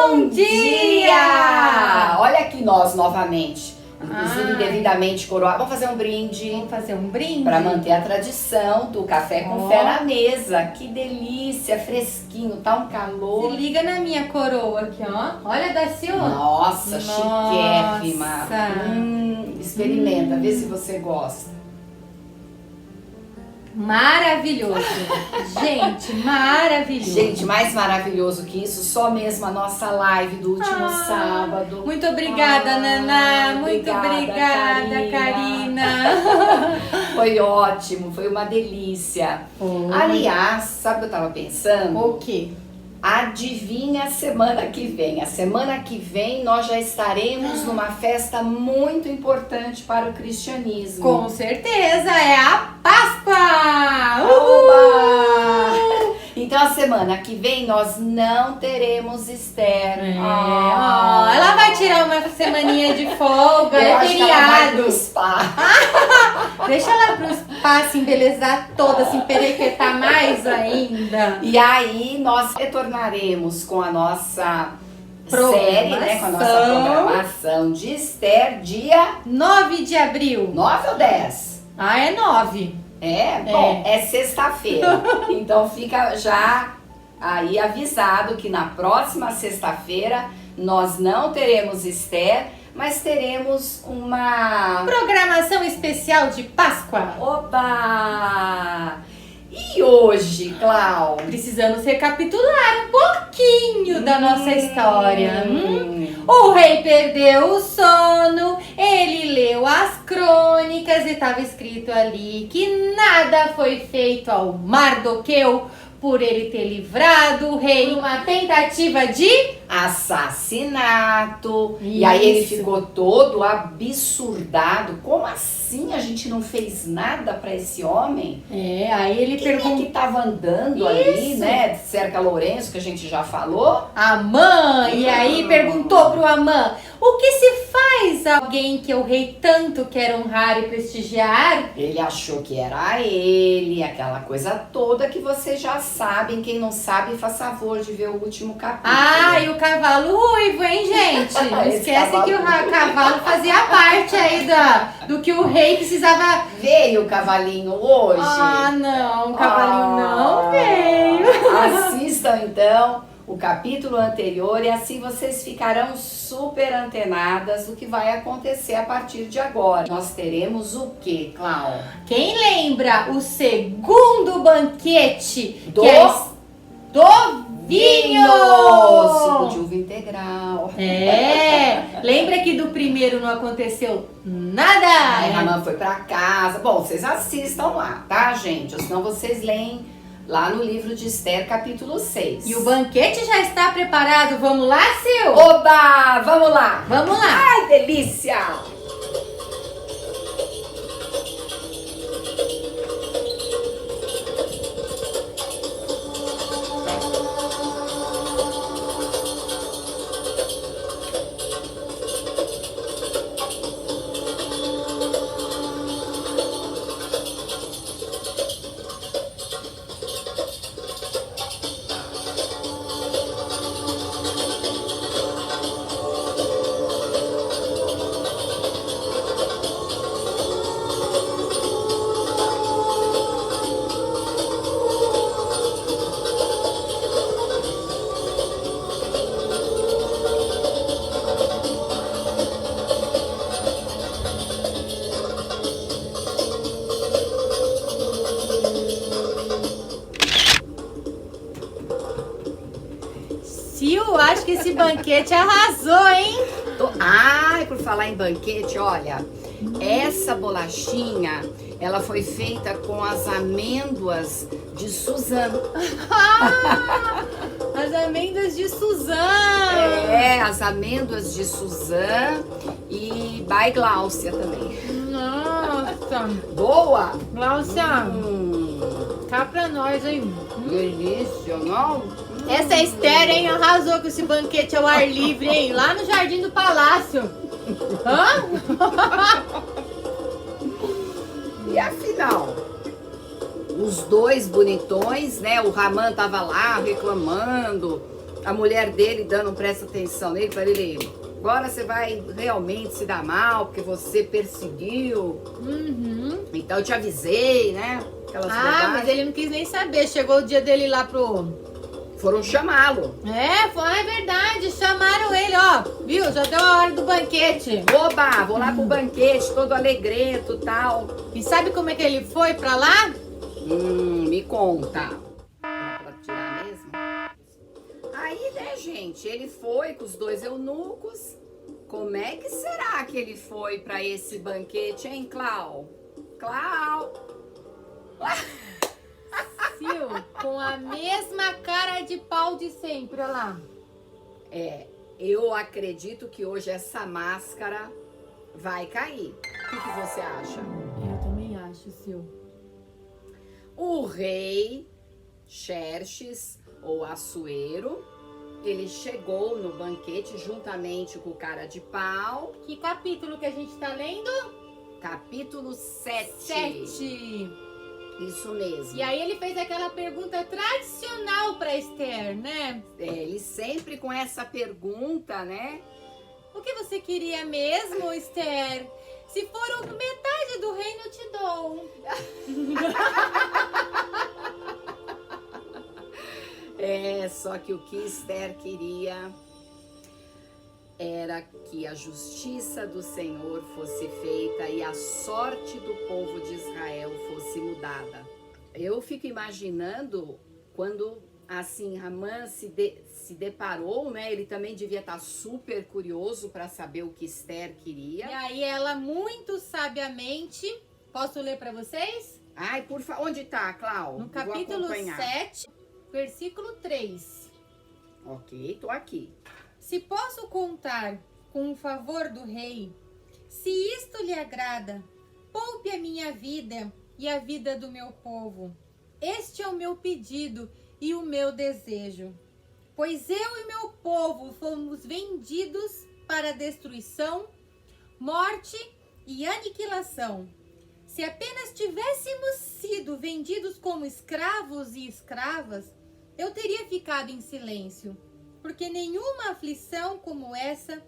Bom dia! Olha aqui nós novamente. Inclusive devidamente coroado. Vamos fazer um brinde. Vamos fazer um brinde? Para manter a tradição do café com fé na mesa. Que delícia, fresquinho, tá um calor. Se liga na minha coroa aqui, ó. Olha, Daci, ó. Nossa, chiquérrima. Experimenta, vê se você gosta. Maravilhoso. Gente, maravilhoso. Gente, mais maravilhoso que isso, só mesmo a nossa live do último sábado. Muito obrigada, Naná. Muito obrigada, Karina. Foi ótimo, foi uma delícia. Aliás, sabe o que eu tava pensando? O quê? Adivinha a semana que vem. A semana que vem nós já estaremos numa festa muito importante para o cristianismo. Com certeza, é a Páscoa! Oba! Então a semana que vem nós não teremos Esther. Ela vai tirar uma semaninha de folga, Eu é acho que ela vai feriado. pro spa. Deixa ela pro spa se embelezar toda, se emperequetar mais ainda. E aí nós retornaremos com a nossa série, né? Com a nossa programação de Esther, dia 9 de abril. 9 ou 10? Ah, é 9. Bom, é sexta-feira. Então fica já aí avisado que na próxima sexta-feira nós não teremos Esther, mas teremos uma programação especial de Páscoa. Oba! E hoje, Clau? Precisamos recapitular um pouquinho da nossa história. O rei perdeu o sono, ele leu as crônicas e estava escrito ali que nada foi feito ao Mardoqueu por ele ter livrado o rei uma tentativa de assassinato. Isso. E aí ele ficou todo absurdado. Como assim a gente não fez nada para esse homem? Aí ele perguntou. Quem é que tava andando ali, né? Cerca Lourenço, que a gente já falou. Amã. E aí perguntou pro Amã: o que se faz a alguém que o rei tanto quer honrar e prestigiar? Ele achou que era ele, aquela coisa toda que vocês já sabem. Quem não sabe, faz favor de ver o último capítulo. E o cavalo ruivo, hein, gente? Não esquece que o cavalo fazia parte aí do que o rei precisava. Veio o cavalinho hoje? Não, o cavalinho não veio. Assistam então o capítulo anterior e assim vocês ficarão super antenadas do que vai acontecer a partir de agora. Nós teremos o quê, Clau? Quem lembra o segundo banquete do vinho? Suco de uva integral. Lembra que do primeiro não aconteceu nada? Aí Ramã foi pra casa. Bom, vocês assistam lá, tá, gente? Ou senão vocês leem lá no livro de Esther, capítulo 6. E o banquete já está preparado. Vamos lá, Sil? Oba! Vamos lá! Vamos lá! Ai, delícia! Acho que esse banquete arrasou, hein? Por falar em banquete, olha, essa bolachinha, ela foi feita com as amêndoas de Suzano. As amêndoas de Suzano. As amêndoas de Suzano e by Gláucia também. Nossa. Boa! Gláucia, cá pra nós, hein? Delícia, não? Essa Esther, hein, arrasou com esse banquete ao ar livre, hein? Lá no Jardim do Palácio. E afinal, os dois bonitões, né? O Ramã tava lá reclamando. a mulher dele dando presta atenção nele, para ele, agora você vai realmente se dar mal, porque você perseguiu. Então eu te avisei, né? Aquelas bobagens. Mas ele não quis nem saber. Chegou o dia dele lá pro... Foram chamá-lo. É verdade. Chamaram ele, ó. Viu? Já deu a hora do banquete. Oba, vou lá pro banquete, todo alegreto e tal. E sabe como é que ele foi pra lá? Me conta. Pra tirar mesmo? Aí, né, gente, ele foi com os 2 eunucos. Como é que será que ele foi pra esse banquete, hein, Clau? Clau! Sil, com a mesma cara de pau de sempre, olha lá. Eu acredito que hoje essa máscara vai cair. O que você acha? Eu também acho, Sil. O rei Xerxes, ou Assuero, ele chegou no banquete juntamente com o cara de pau. Que capítulo que a gente tá lendo? Capítulo 7. 7. Isso mesmo. E aí ele fez aquela pergunta tradicional pra Esther, né? Ele sempre com essa pergunta, né? O que você queria mesmo, Esther? Se for metade do reino, eu te dou. Só que o que Esther queria era que a justiça do Senhor fosse feita e a sorte do povo de Israel fosse mudada. Eu fico imaginando quando, assim, Amã se deparou, né? Ele também devia estar super curioso para saber o que Esther queria. E aí ela, muito sabiamente, posso ler para vocês? Ai, por favor, onde tá, Clau? No capítulo 7, versículo 3. Ok, tô aqui. Se posso contar com o favor do rei, se isto lhe agrada, poupe a minha vida e a vida do meu povo. Este é o meu pedido e o meu desejo. Pois eu e meu povo fomos vendidos para destruição, morte e aniquilação. Se apenas tivéssemos sido vendidos como escravos e escravas, eu teria ficado em silêncio, porque nenhuma aflição como essa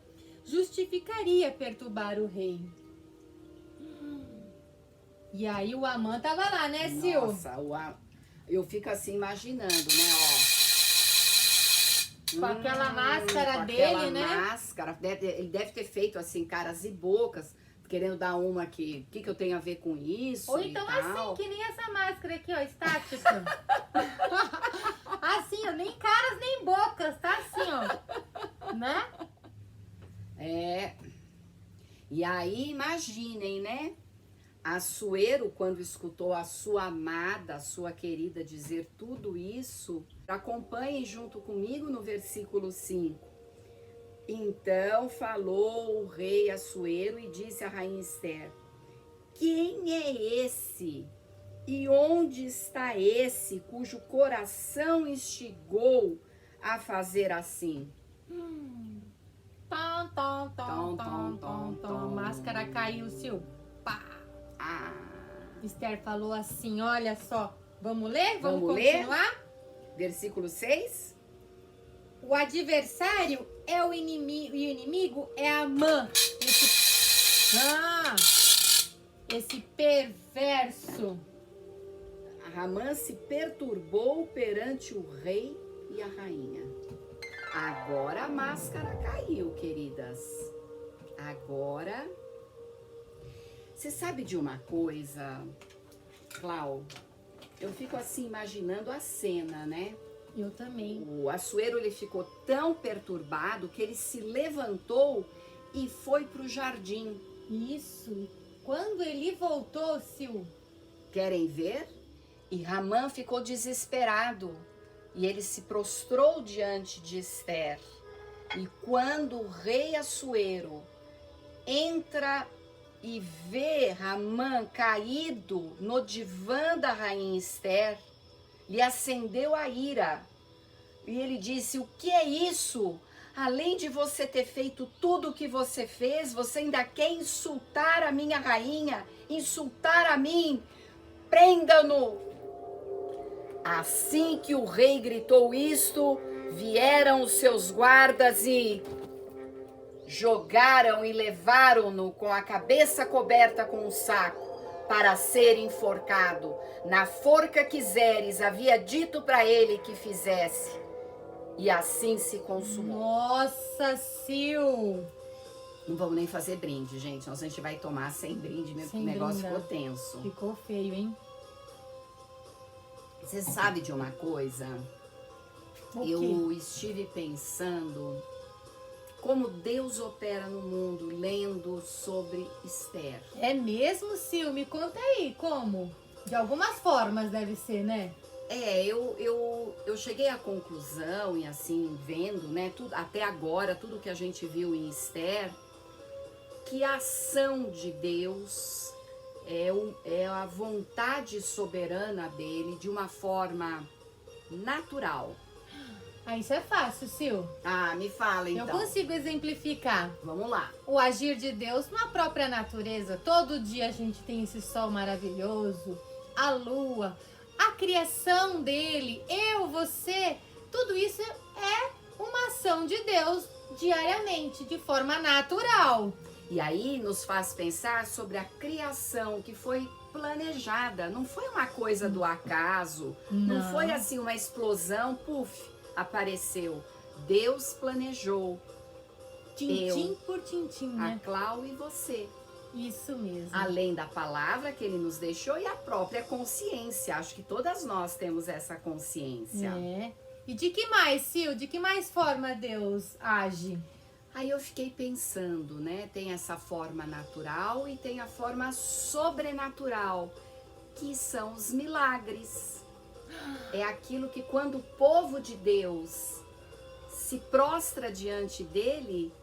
justificaria perturbar o rei. E aí o Amã tava lá, né, Sil? Nossa, eu fico assim imaginando, né, ó. Com aquela máscara com dele, aquela né? Máscara, ele deve ter feito assim, caras e bocas, querendo dar uma que, o que eu tenho a ver com isso? Ou então e tal. assim, que nem essa máscara aqui, ó, estática. Assim, ó, nem caras nem bocas, tá assim, ó. Né? E aí, imaginem, né? Assuero, quando escutou a sua amada, a sua querida dizer tudo isso, acompanhem junto comigo no versículo 5. Então falou o rei Assuero e disse à rainha Esther: quem é esse? E onde está esse cujo coração instigou a fazer assim? Tom, tom, tom, tom, tom, tom. Máscara caiu, Sil. Pá. Esther falou assim, olha só. Vamos ler? Vamos continuar? Ler? Versículo 6. O adversário é o inimigo e o inimigo é Amã. Esse perverso. Amã se perturbou perante o rei e a rainha. Agora a máscara caiu, queridas. Agora... Você sabe de uma coisa, Clau? Eu fico assim imaginando a cena, né? Eu também. O Assuero, ele ficou tão perturbado que ele se levantou e foi para o jardim. Isso. Quando ele voltou, Sil... Querem ver? E Amã ficou desesperado e ele se prostrou diante de Esther. E quando o rei Assuero entra e vê Amã caído no divã da rainha Esther, lhe acendeu a ira. E ele disse: o que é isso? Além de você ter feito tudo o que você fez, você ainda quer insultar a minha rainha, insultar a mim? Prenda-no! Assim que o rei gritou isto, Vieram os seus guardas e jogaram e levaram-no com a cabeça coberta com um saco para ser enforcado. Na forca quiseres, havia dito para ele que fizesse. E assim se consumou. Nossa, Sil! Não vamos nem fazer brinde, gente. Senão a gente vai tomar sem brinde, Sem o negócio brindar. ficou tenso. Ficou feio, hein? Você sabe de uma coisa? O quê? Eu estive pensando como Deus opera no mundo, lendo sobre Esther. É mesmo, Sil? Me conta aí, como? De algumas formas deve ser, né? Eu cheguei à conclusão, e assim, vendo, né, tudo, até agora, tudo que a gente viu em Esther, que a ação de Deus é a vontade soberana dele de uma forma natural. Ah, isso é fácil, Sil. Ah, me fala então. Eu consigo exemplificar Vamos lá. o agir de Deus na própria natureza. Todo dia a gente tem esse sol maravilhoso, a lua, a criação dele, eu, você, tudo isso é uma ação de Deus diariamente, de forma natural. E aí nos faz pensar sobre a criação que foi planejada. Não foi uma coisa do acaso. Não foi assim uma explosão, puf, apareceu. Deus planejou. Tintim por tintim, né? A Clau e você. Isso mesmo. Além da palavra que ele nos deixou e a própria consciência. Acho que todas nós temos essa consciência. É. E de que mais, Sil? De que mais forma Deus age? Aí eu fiquei pensando, né? Tem essa forma natural e tem a forma sobrenatural, que são os milagres. É aquilo que quando o povo de Deus se prostra diante dele,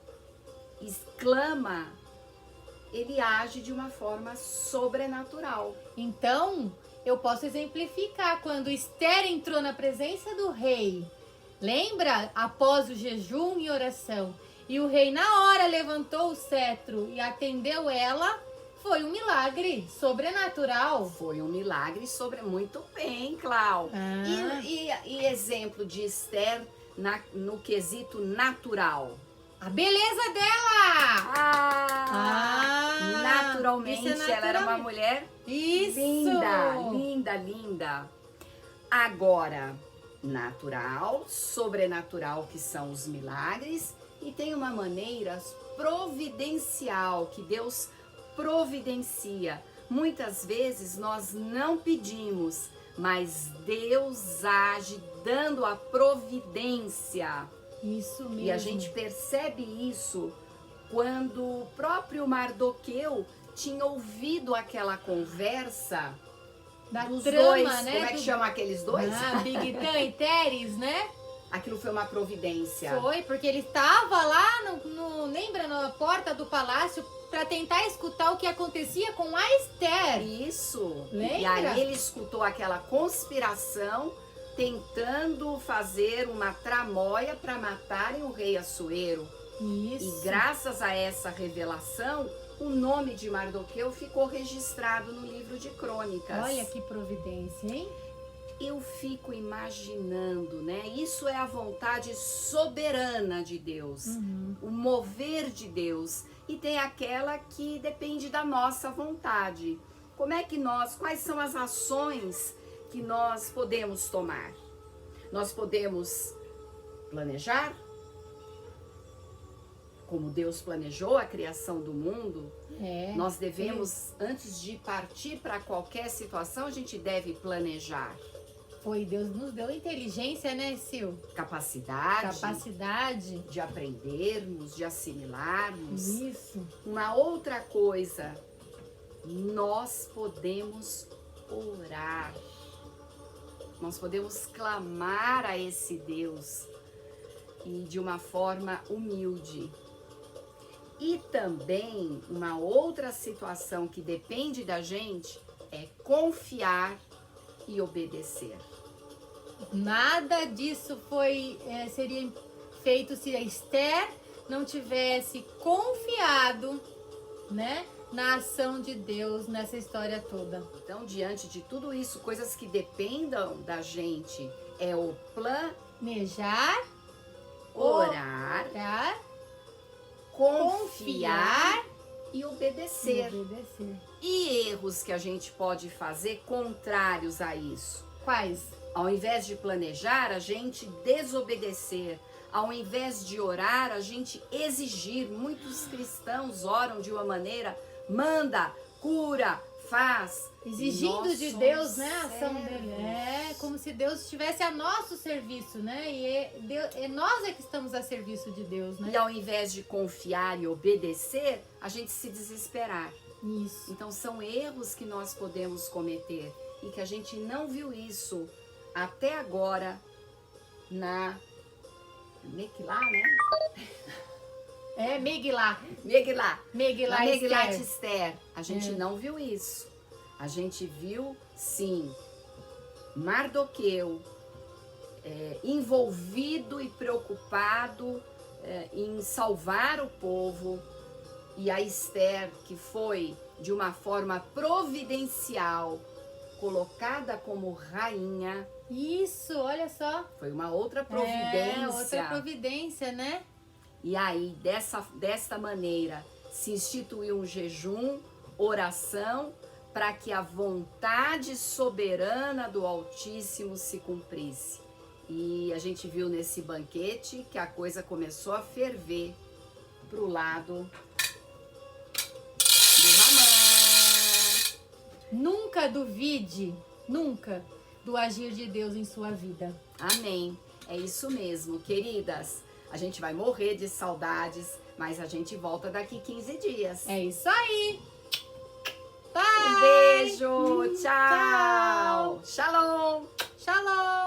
exclama, ele age de uma forma sobrenatural. Então, eu posso exemplificar quando Esther entrou na presença do rei. Lembra? Após o jejum e oração. E o rei na hora levantou o cetro e atendeu ela. Foi um milagre sobrenatural. Foi um milagre muito bem, Clau. Ah. E exemplo de Esther no quesito natural. A beleza dela! Naturalmente, isso é ela era uma mulher Isso! linda. Agora, natural, sobrenatural, que são os milagres, e tem uma maneira providencial, que Deus providencia. Muitas vezes nós não pedimos, mas Deus age dando a providência. Isso mesmo. E a gente percebe isso quando o próprio Mardoqueu tinha ouvido aquela conversa da dos trama, dois. né? Como é que chama aqueles dois? Bigtan e Teres, né? Aquilo foi uma providência. Foi, porque ele estava lá, lembra, na porta do palácio, para tentar escutar o que acontecia com a Esther. Isso. Lembra? E aí ele escutou aquela conspiração, tentando fazer uma tramóia para matarem o rei Assuero. Isso. E graças a essa revelação, o nome de Mardoqueu ficou registrado no livro de Crônicas. Olha que providência, hein? Eu fico imaginando, né? Isso é a vontade soberana de Deus, o mover de Deus. E tem aquela que depende da nossa vontade. Quais são as ações que nós podemos tomar? Nós podemos planejar, como Deus planejou a criação do mundo. Nós devemos, antes de partir para qualquer situação, a gente deve planejar. Foi, Deus nos deu inteligência, né, Sil? Capacidade de aprendermos, de assimilarmos. Isso. Uma outra coisa, nós podemos orar. Nós podemos clamar a esse Deus e de uma forma humilde. E também uma outra situação que depende da gente é confiar e obedecer. Nada disso seria feito se a Esther não tivesse confiado, né, na ação de Deus nessa história toda. Então, diante de tudo isso, coisas que dependam da gente é o Planejar orar, confiar e obedecer. E erros que a gente pode fazer contrários a isso? Quais? Ao invés de planejar, a gente desobedecer. Ao invés de orar, a gente exigir. Muitos cristãos oram de uma maneira, manda, cura, faz. Exigindo de Deus, né, a ação dele. É como se Deus estivesse a nosso serviço, né? E nós é que estamos a serviço de Deus, né? E ao invés de confiar e obedecer, a gente se desesperar. Isso. Então são erros que nós podemos cometer e que a gente não viu isso até agora na Mequilá, né? Megilá. Na Megilat Esther. Esther. A gente não viu isso. A gente viu, sim, Mardoqueu envolvido e preocupado em salvar o povo, e a Esther, que foi de uma forma providencial colocada como rainha. Isso, olha só. Foi uma outra providência. Outra providência, né? E aí, desta maneira, se instituiu um jejum, oração, para que a vontade soberana do Altíssimo se cumprisse. E a gente viu nesse banquete que a coisa começou a ferver para o lado do Ramã. Nunca duvide, nunca, do agir de Deus em sua vida. Amém. É isso mesmo, queridas. A gente vai morrer de saudades, mas a gente volta daqui 15 dias. É isso aí. Bye. Um beijo. Tchau. Shalom. Shalom.